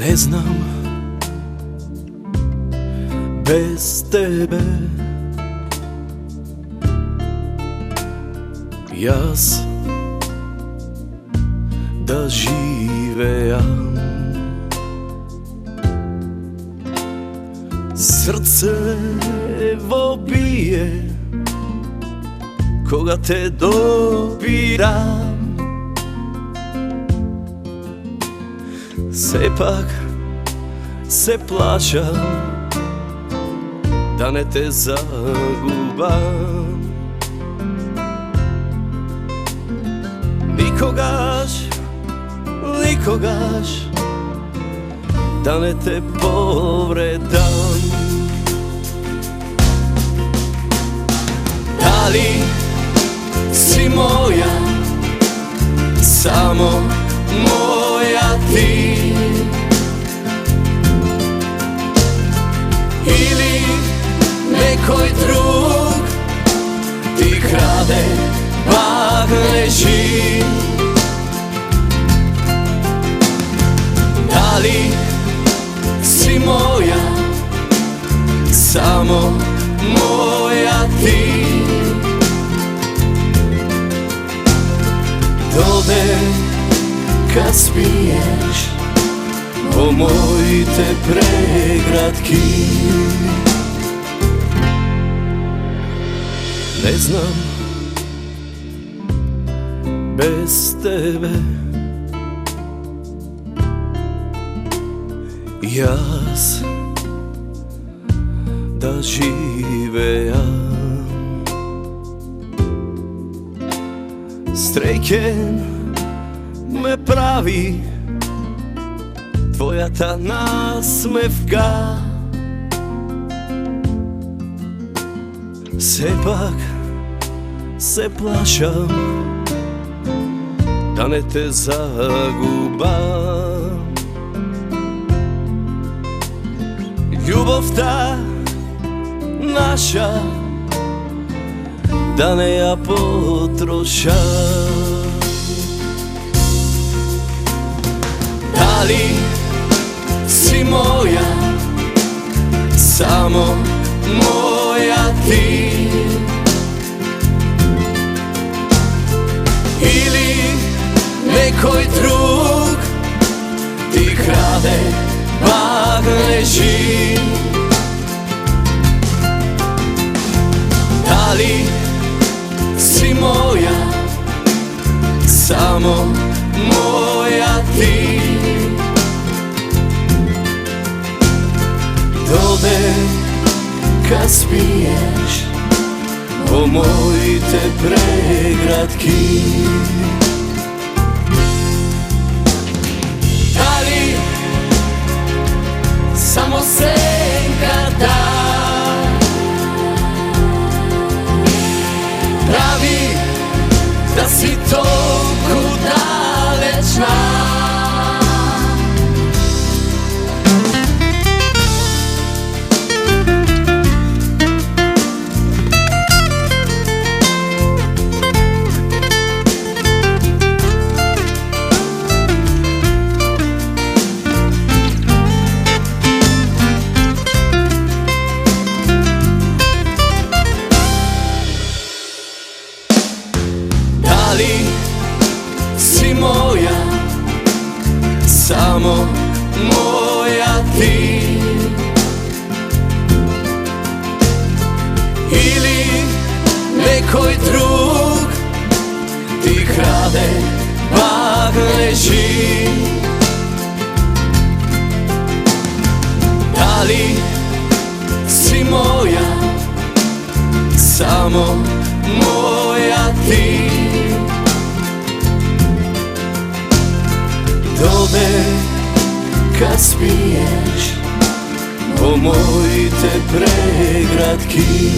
Ne znam bez tebe jaz da živejam. Srce bije koga te dobiram. Sepak se plaćam da ne te zagubam. Nikogaš da ne te povredam. Da li si moja, samo moja ti, ili nekoj drug ti krade bagneći? Da li si moja, samo moja ti? Dode kad spiješ po moj te pregratki. Ne znam bez tebe jaz da živejam. Strejken me pravi tvoja ta nasmevka. Sepak se plašam da ne te zagubam. Ljubov ta naša da ne ja potrošam. Da li si moja, samo moja ti, ili nekoj drug ti krade bagneći? Da li si moja, samo moja ti? Dode kad spiješ po moj te pregratki. Da li samo senka ta pravi da si toliko dalečna? Da li si moja, samo moja ti, ili nekoj drug ti krade bagneći? Da li si moja, samo moja ti? Dode kad spiješ po moj te pregratki.